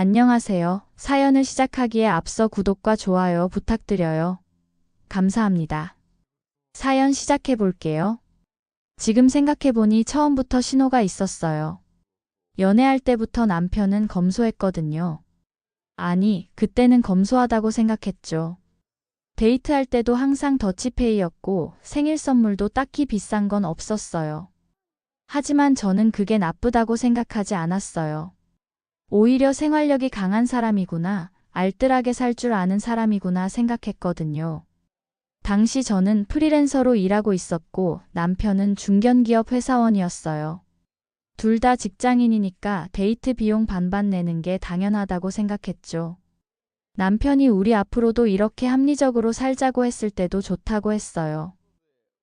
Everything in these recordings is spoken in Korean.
안녕하세요. 사연을 시작하기에 앞서 구독과 좋아요 부탁드려요. 감사합니다. 사연 시작해 볼게요. 지금 생각해보니 처음부터 신호가 있었어요. 연애할 때부터 남편은 검소했거든요. 아니, 그때는 검소하다고 생각했죠. 데이트할 때도 항상 더치페이였고 생일 선물도 딱히 비싼 건 없었어요. 하지만 저는 그게 나쁘다고 생각하지 않았어요. 오히려 생활력이 강한 사람이구나, 알뜰하게 살 줄 아는 사람이구나 생각했거든요. 당시 저는 프리랜서로 일하고 있었고 남편은 중견기업 회사원이었어요. 둘 다 직장인이니까 데이트 비용 반반 내는 게 당연하다고 생각했죠. 남편이 우리 앞으로도 이렇게 합리적으로 살자고 했을 때도 좋다고 했어요.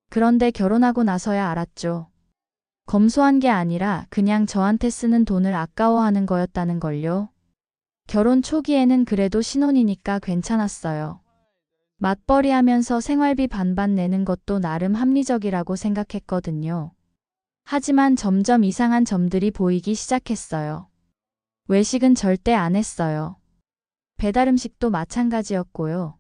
그런데 결혼하고 나서야 알았죠. 검소한 게 아니라 그냥 저한테 쓰는 돈을 아까워하는 거였다는 걸요. 결혼 초기에는 그래도 신혼이니까 괜찮았어요. 맞벌이 하면서 생활비 반반 내는 것도 나름 합리적이라고 생각했거든요. 하지만 점점 이상한 점들이 보이기 시작했어요. 외식은 절대 안 했어요. 배달 음식도 마찬가지였고요.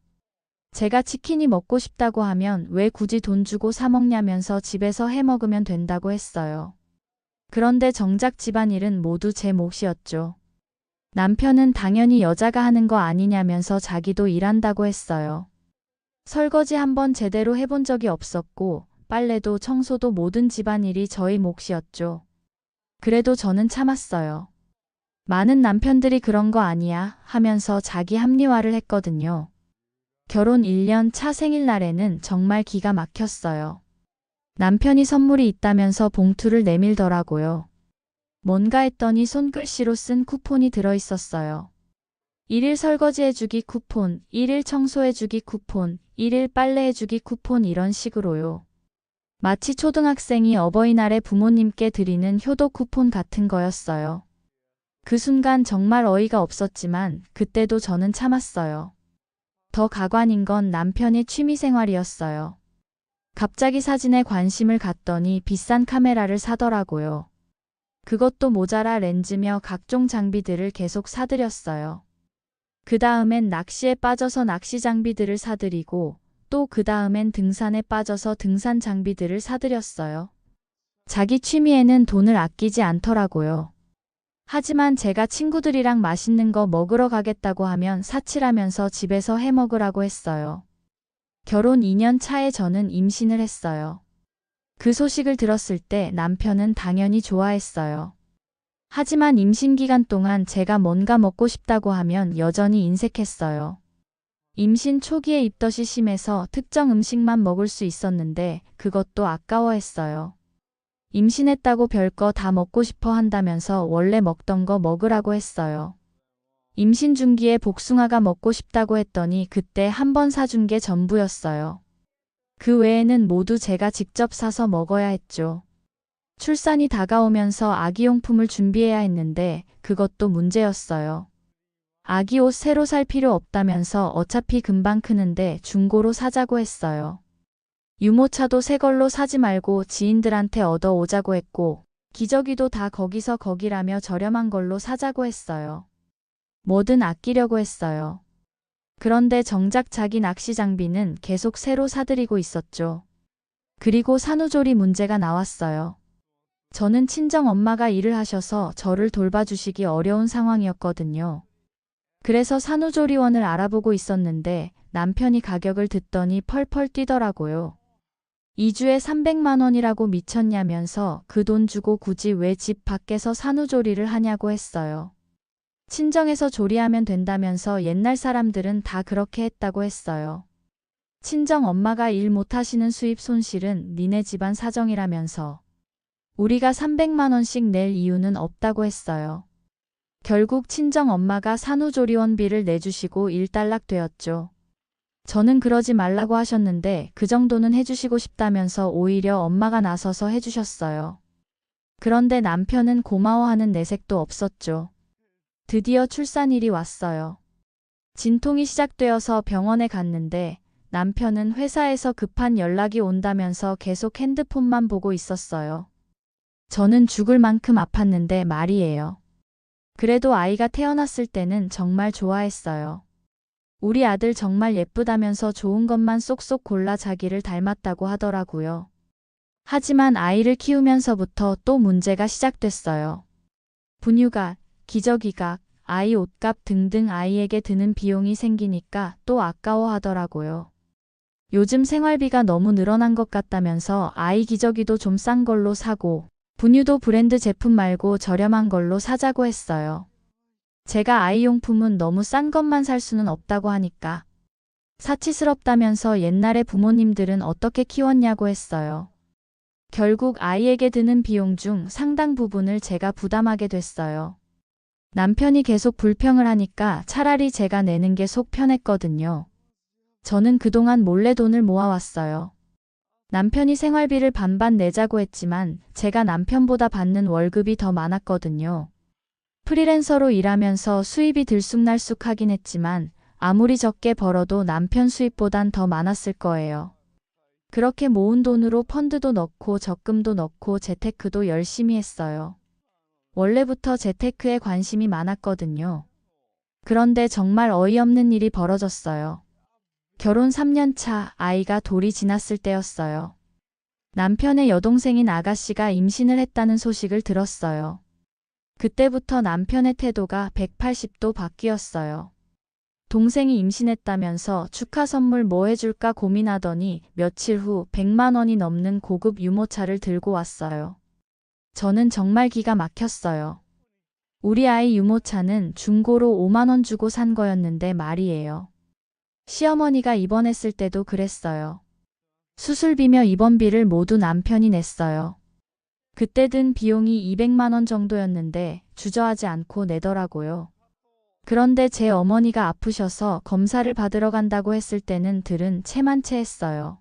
제가 치킨이 먹고 싶다고 하면 왜 굳이 돈 주고 사 먹냐면서 집에서 해 먹으면 된다고 했어요. 그런데 정작 집안일은 모두 제 몫이었죠. 남편은 당연히 여자가 하는 거 아니냐면서 자기도 일한다고 했어요. 설거지 한번 제대로 해본 적이 없었고 빨래도 청소도 모든 집안일이 저희 몫이었죠. 그래도 저는 참았어요. 많은 남편들이 그런 거 아니야 하면서 자기 합리화를 했거든요. 결혼 1년 차 생일날에는 정말 기가 막혔어요. 남편이 선물이 있다면서 봉투를 내밀더라고요. 뭔가 했더니 손글씨로 쓴 쿠폰이 들어있었어요. 1일 설거지해주기 쿠폰, 1일 청소해주기 쿠폰, 1일 빨래해주기 쿠폰 이런 식으로요. 마치 초등학생이 어버이날에 부모님께 드리는 효도 쿠폰 같은 거였어요. 그 순간 정말 어이가 없었지만 그때도 저는 참았어요. 더 가관인 건 남편의 취미생활이었어요. 갑자기 사진에 관심을 갖더니 비싼 카메라를 사더라고요. 그것도 모자라 렌즈며 각종 장비들을 계속 사들였어요. 그 다음엔 낚시에 빠져서 낚시 장비들을 사들이고 또 그 다음엔 등산에 빠져서 등산 장비들을 사들였어요. 자기 취미에는 돈을 아끼지 않더라고요. 하지만 제가 친구들이랑 맛있는 거 먹으러 가겠다고 하면 사치라면서 집에서 해 먹으라고 했어요. 결혼 2년 차에 저는 임신을 했어요. 그 소식을 들었을 때 남편은 당연히 좋아했어요. 하지만 임신 기간 동안 제가 뭔가 먹고 싶다고 하면 여전히 인색했어요. 임신 초기에 입덧이 심해서 특정 음식만 먹을 수 있었는데 그것도 아까워했어요. 임신했다고 별거 다 먹고 싶어 한다면서 원래 먹던 거 먹으라고 했어요. 임신 중기에 복숭아가 먹고 싶다고 했더니 그때 한 번 사준 게 전부였어요. 그 외에는 모두 제가 직접 사서 먹어야 했죠. 출산이 다가오면서 아기용품을 준비해야 했는데 그것도 문제였어요. 아기 옷 새로 살 필요 없다면서 어차피 금방 크는데 중고로 사자고 했어요. 유모차도 새 걸로 사지 말고 지인들한테 얻어오자고 했고 기저귀도 다 거기서 거기라며 저렴한 걸로 사자고 했어요. 뭐든 아끼려고 했어요. 그런데 정작 자기 낚시 장비는 계속 새로 사들이고 있었죠. 그리고 산후조리 문제가 나왔어요. 저는 친정 엄마가 일을 하셔서 저를 돌봐주시기 어려운 상황이었거든요. 그래서 산후조리원을 알아보고 있었는데 남편이 가격을 듣더니 펄펄 뛰더라고요. 2주에 300만 원이라고 미쳤냐면서 그 돈 주고 굳이 왜 집 밖에서 산후조리를 하냐고 했어요. 친정에서 조리하면 된다면서 옛날 사람들은 다 그렇게 했다고 했어요. 친정 엄마가 일 못하시는 수입 손실은 니네 집안 사정이라면서 우리가 300만 원씩 낼 이유는 없다고 했어요. 결국 친정 엄마가 산후조리원비를 내주시고 일단락되었죠. 저는 그러지 말라고 하셨는데 그 정도는 해주시고 싶다면서 오히려 엄마가 나서서 해주셨어요. 그런데 남편은 고마워하는 내색도 없었죠. 드디어 출산일이 왔어요. 진통이 시작되어서 병원에 갔는데 남편은 회사에서 급한 연락이 온다면서 계속 핸드폰만 보고 있었어요. 저는 죽을 만큼 아팠는데 말이에요. 그래도 아이가 태어났을 때는 정말 좋아했어요. 우리 아들 정말 예쁘다면서 좋은 것만 쏙쏙 골라 자기를 닮았다고 하더라고요. 하지만 아이를 키우면서부터 또 문제가 시작됐어요. 분유값, 기저귀값, 아이 옷값 등등 아이에게 드는 비용이 생기니까 또 아까워하더라고요. 요즘 생활비가 너무 늘어난 것 같다면서 아이 기저귀도 좀 싼 걸로 사고 분유도 브랜드 제품 말고 저렴한 걸로 사자고 했어요. 제가 아이용품은 너무 싼 것만 살 수는 없다고 하니까 사치스럽다면서 옛날에 부모님들은 어떻게 키웠냐고 했어요. 결국 아이에게 드는 비용 중 상당 부분을 제가 부담하게 됐어요. 남편이 계속 불평을 하니까 차라리 제가 내는 게 속 편했거든요. 저는 그동안 몰래 돈을 모아왔어요. 남편이 생활비를 반반 내자고 했지만 제가 남편보다 받는 월급이 더 많았거든요. 프리랜서로 일하면서 수입이 들쑥날쑥하긴 했지만 아무리 적게 벌어도 남편 수입보단 더 많았을 거예요. 그렇게 모은 돈으로 펀드도 넣고 적금도 넣고 재테크도 열심히 했어요. 원래부터 재테크에 관심이 많았거든요. 그런데 정말 어이없는 일이 벌어졌어요. 결혼 3년 차 아이가 돌이 지났을 때였어요. 남편의 여동생인 아가씨가 임신을 했다는 소식을 들었어요. 그때부터 남편의 태도가 180도 바뀌었어요. 동생이 임신했다면서 축하 선물 뭐 해줄까 고민하더니 며칠 후 100만 원이 넘는 고급 유모차를 들고 왔어요. 저는 정말 기가 막혔어요. 우리 아이 유모차는 중고로 5만 원 주고 산 거였는데 말이에요. 시어머니가 입원했을 때도 그랬어요. 수술비며 입원비를 모두 남편이 냈어요. 그때 든 비용이 200만 원 정도였는데 주저하지 않고 내더라고요. 그런데 제 어머니가 아프셔서 검사를 받으러 간다고 했을 때는 들은 채만채했어요.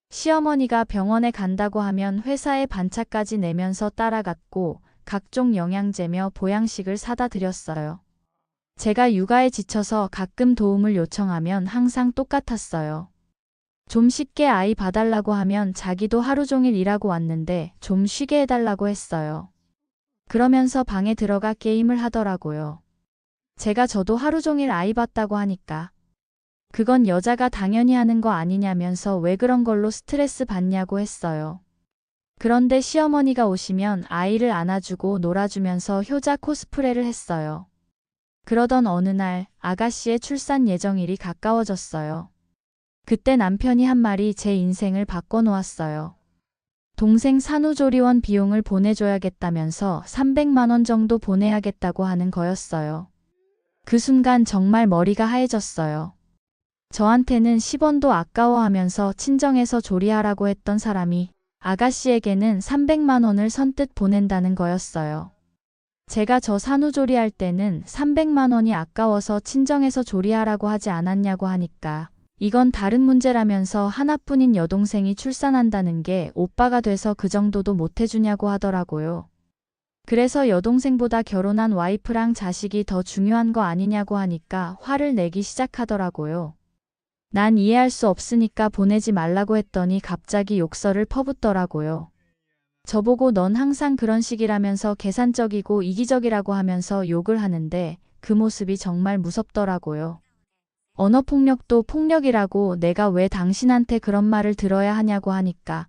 시어머니가 병원에 간다고 하면 회사에 반차까지 내면서 따라갔고 각종 영양제며 보양식을 사다 드렸어요. 제가 육아에 지쳐서 가끔 도움을 요청하면 항상 똑같았어요. 좀 쉽게 아이 봐달라고 하면 자기도 하루 종일 일하고 왔는데 좀 쉬게 해달라고 했어요. 그러면서 방에 들어가 게임을 하더라고요. 제가 저도 하루 종일 아이 봤다고 하니까 그건 여자가 당연히 하는 거 아니냐면서 왜 그런 걸로 스트레스 받냐고 했어요. 그런데 시어머니가 오시면 아이를 안아주고 놀아주면서 효자 코스프레를 했어요. 그러던 어느 날 아가씨의 출산 예정일이 가까워졌어요. 그때 남편이 한 말이 제 인생을 바꿔놓았어요. 동생 산후조리원 비용을 보내줘야겠다면서 300만 원 정도 보내야겠다고 하는 거였어요. 그 순간 정말 머리가 하얘졌어요. 저한테는 10원도 아까워하면서 친정에서 조리하라고 했던 사람이 아가씨에게는 300만 원을 선뜻 보낸다는 거였어요. 제가 저 산후조리할 때는 300만 원이 아까워서 친정에서 조리하라고 하지 않았냐고 하니까 이건 다른 문제라면서 하나뿐인 여동생이 출산한다는 게 오빠가 돼서 그 정도도 못 해주냐고 하더라고요. 그래서 여동생보다 결혼한 와이프랑 자식이 더 중요한 거 아니냐고 하니까 화를 내기 시작하더라고요. 난 이해할 수 없으니까 보내지 말라고 했더니 갑자기 욕설을 퍼붓더라고요. 저보고 넌 항상 그런 식이라면서 계산적이고 이기적이라고 하면서 욕을 하는데 그 모습이 정말 무섭더라고요. 언어폭력도 폭력이라고 내가 왜 당신한테 그런 말을 들어야 하냐고 하니까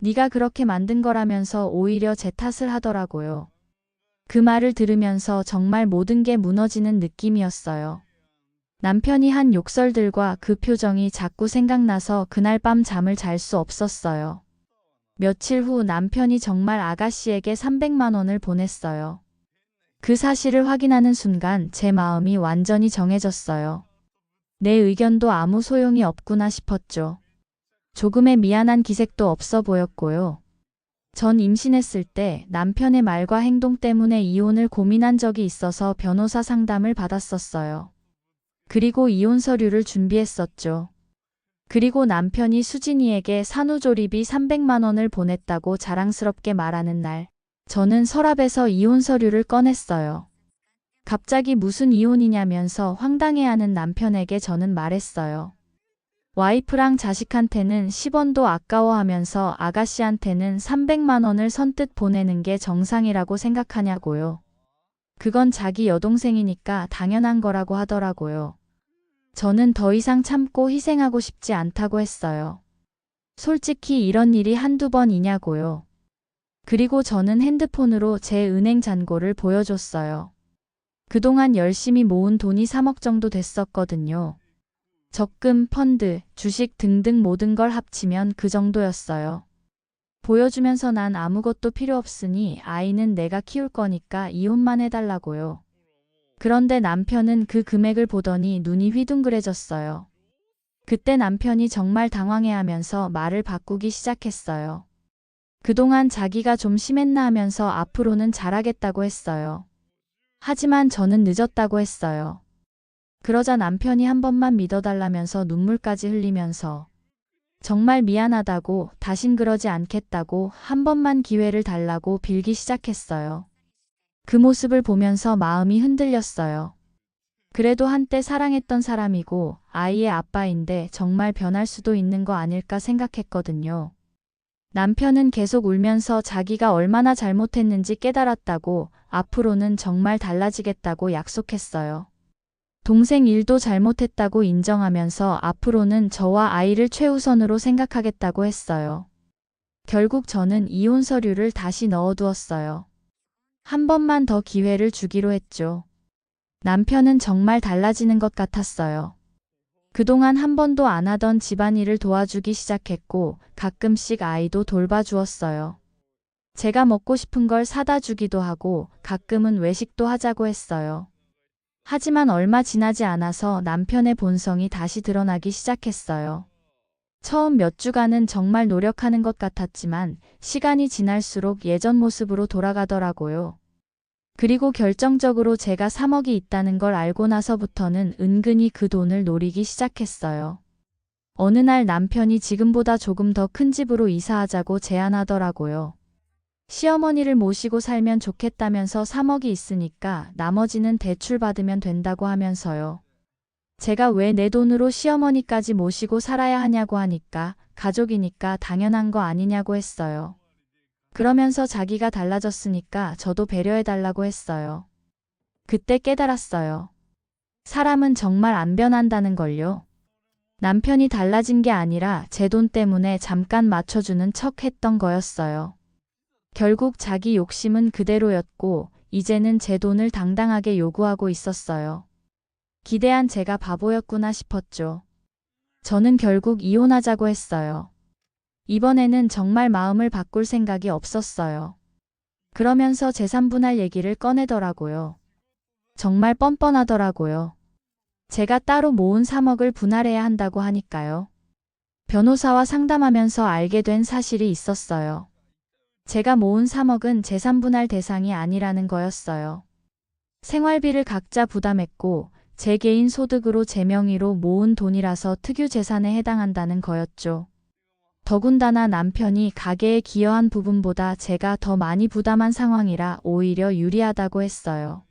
네가 그렇게 만든 거라면서 오히려 제 탓을 하더라고요. 그 말을 들으면서 정말 모든 게 무너지는 느낌이었어요. 남편이 한 욕설들과 그 표정이 자꾸 생각나서 그날 밤 잠을 잘 수 없었어요. 며칠 후 남편이 정말 아가씨에게 300만 원을 보냈어요. 그 사실을 확인하는 순간 제 마음이 완전히 정해졌어요. 내 의견도 아무 소용이 없구나 싶었죠. 조금의 미안한 기색도 없어 보였고요. 전 임신했을 때 남편의 말과 행동 때문에 이혼을 고민한 적이 있어서 변호사 상담을 받았었어요. 그리고 이혼 서류를 준비했었죠. 그리고 남편이 수진이에게 산후조리비 300만 원을 보냈다고 자랑스럽게 말하는 날, 저는 서랍에서 이혼 서류를 꺼냈어요. 갑자기 무슨 이혼이냐면서 황당해하는 남편에게 저는 말했어요. 와이프랑 자식한테는 10원도 아까워하면서 아가씨한테는 300만 원을 선뜻 보내는 게 정상이라고 생각하냐고요. 그건 자기 여동생이니까 당연한 거라고 하더라고요. 저는 더 이상 참고 희생하고 싶지 않다고 했어요. 솔직히 이런 일이 한두 번이냐고요. 그리고 저는 핸드폰으로 제 은행 잔고를 보여줬어요. 그동안 열심히 모은 돈이 3억 정도 됐었거든요. 적금, 펀드, 주식 등등 모든 걸 합치면 그 정도였어요. 보여주면서 난 아무것도 필요 없으니 아이는 내가 키울 거니까 이혼만 해달라고요. 그런데 남편은 그 금액을 보더니 눈이 휘둥그레졌어요. 그때 남편이 정말 당황해하면서 말을 바꾸기 시작했어요. 그동안 자기가 좀 심했나 하면서 앞으로는 잘하겠다고 했어요. 하지만 저는 늦었다고 했어요. 그러자 남편이 한 번만 믿어달라면서 눈물까지 흘리면서 정말 미안하다고, 다신 그러지 않겠다고, 한 번만 기회를 달라고 빌기 시작했어요. 그 모습을 보면서 마음이 흔들렸어요. 그래도 한때 사랑했던 사람이고 아이의 아빠인데 정말 변할 수도 있는 거 아닐까 생각했거든요. 남편은 계속 울면서 자기가 얼마나 잘못했는지 깨달았다고, 앞으로는 정말 달라지겠다고 약속했어요. 동생 일도 잘못했다고 인정하면서 앞으로는 저와 아이를 최우선으로 생각하겠다고 했어요. 결국 저는 이혼 서류를 다시 넣어두었어요. 한 번만 더 기회를 주기로 했죠. 남편은 정말 달라지는 것 같았어요. 그동안 한 번도 안 하던 집안일을 도와주기 시작했고 가끔씩 아이도 돌봐주었어요. 제가 먹고 싶은 걸 사다 주기도 하고 가끔은 외식도 하자고 했어요. 하지만 얼마 지나지 않아서 남편의 본성이 다시 드러나기 시작했어요. 처음 몇 주간은 정말 노력하는 것 같았지만 시간이 지날수록 예전 모습으로 돌아가더라고요. 그리고 결정적으로 제가 3억이 있다는 걸 알고 나서부터는 은근히 그 돈을 노리기 시작했어요. 어느 날 남편이 지금보다 조금 더 큰 집으로 이사하자고 제안하더라고요. 시어머니를 모시고 살면 좋겠다면서 3억이 있으니까 나머지는 대출 받으면 된다고 하면서요. 제가 왜 내 돈으로 시어머니까지 모시고 살아야 하냐고 하니까 가족이니까 당연한 거 아니냐고 했어요. 그러면서 자기가 달라졌으니까 저도 배려해달라고 했어요. 그때 깨달았어요. 사람은 정말 안 변한다는 걸요. 남편이 달라진 게 아니라 제 돈 때문에 잠깐 맞춰주는 척 했던 거였어요. 결국 자기 욕심은 그대로였고 이제는 제 돈을 당당하게 요구하고 있었어요. 기대한 제가 바보였구나 싶었죠. 저는 결국 이혼하자고 했어요. 이번에는 정말 마음을 바꿀 생각이 없었어요. 그러면서 재산 분할 얘기를 꺼내더라고요. 정말 뻔뻔하더라고요. 제가 따로 모은 3억을 분할해야 한다고 하니까요. 변호사와 상담하면서 알게 된 사실이 있었어요. 제가 모은 3억은 재산 분할 대상이 아니라는 거였어요. 생활비를 각자 부담했고 제 개인 소득으로 제 명의로 모은 돈이라서 특유 재산에 해당한다는 거였죠. 더군다나 남편이 가계에 기여한 부분보다 제가 더 많이 부담한 상황이라 오히려 유리하다고 했어요.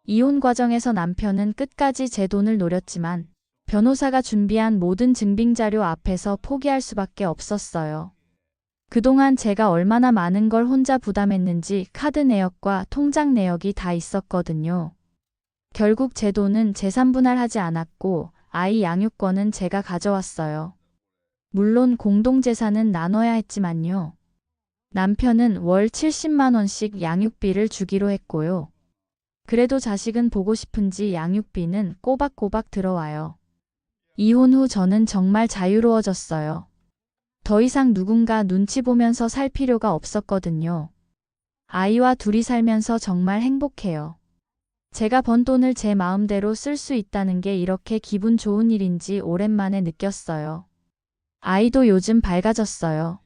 이혼 과정에서 남편은 끝까지 제 돈을 노렸지만 변호사가 준비한 모든 증빙자료 앞에서 포기할 수밖에 없었어요. 그동안 제가 얼마나 많은 걸 혼자 부담했는지 카드 내역과 통장 내역이 다 있었거든요. 결국 제 돈은 재산 분할하지 않았고 아이 양육권은 제가 가져왔어요. 물론 공동재산은 나눠야 했지만요. 남편은 월 70만 원씩 양육비를 주기로 했고요. 그래도 자식은 보고 싶은지 양육비는 꼬박꼬박 들어와요. 이혼 후 저는 정말 자유로워졌어요. 더 이상 누군가 눈치 보면서 살 필요가 없었거든요. 아이와 둘이 살면서 정말 행복해요. 제가 번 돈을 제 마음대로 쓸 수 있다는 게 이렇게 기분 좋은 일인지 오랜만에 느꼈어요. 아이도 요즘 밝아졌어요.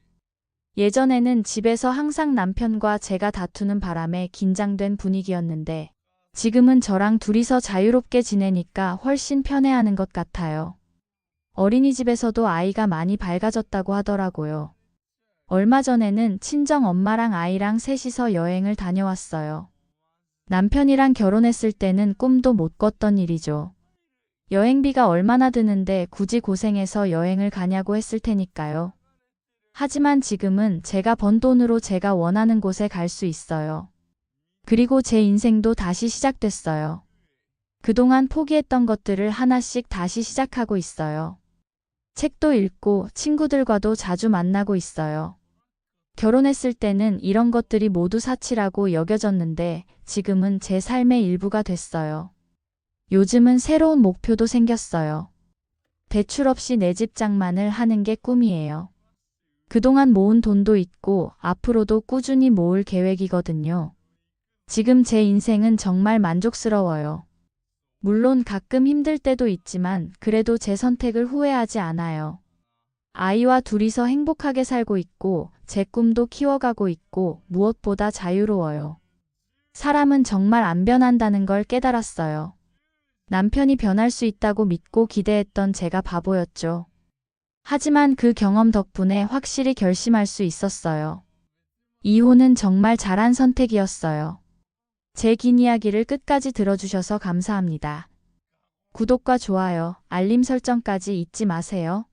예전에는 집에서 항상 남편과 제가 다투는 바람에 긴장된 분위기였는데 지금은 저랑 둘이서 자유롭게 지내니까 훨씬 편해하는 것 같아요. 어린이집에서도 아이가 많이 밝아졌다고 하더라고요. 얼마 전에는 친정 엄마랑 아이랑 셋이서 여행을 다녀왔어요. 남편이랑 결혼했을 때는 꿈도 못 꿨던 일이죠. 여행비가 얼마나 드는데 굳이 고생해서 여행을 가냐고 했을 테니까요. 하지만 지금은 제가 번 돈으로 제가 원하는 곳에 갈 수 있어요. 그리고 제 인생도 다시 시작됐어요. 그동안 포기했던 것들을 하나씩 다시 시작하고 있어요. 책도 읽고 친구들과도 자주 만나고 있어요. 결혼했을 때는 이런 것들이 모두 사치라고 여겨졌는데 지금은 제 삶의 일부가 됐어요. 요즘은 새로운 목표도 생겼어요. 대출 없이 내 집 장만을 하는 게 꿈이에요. 그동안 모은 돈도 있고 앞으로도 꾸준히 모을 계획이거든요. 지금 제 인생은 정말 만족스러워요. 물론 가끔 힘들 때도 있지만 그래도 제 선택을 후회하지 않아요. 아이와 둘이서 행복하게 살고 있고 제 꿈도 키워가고 있고 무엇보다 자유로워요. 사람은 정말 안 변한다는 걸 깨달았어요. 남편이 변할 수 있다고 믿고 기대했던 제가 바보였죠. 하지만 그 경험 덕분에 확실히 결심할 수 있었어요. 이혼은 정말 잘한 선택이었어요. 제 긴 이야기를 끝까지 들어주셔서 감사합니다. 구독과 좋아요, 알림 설정까지 잊지 마세요.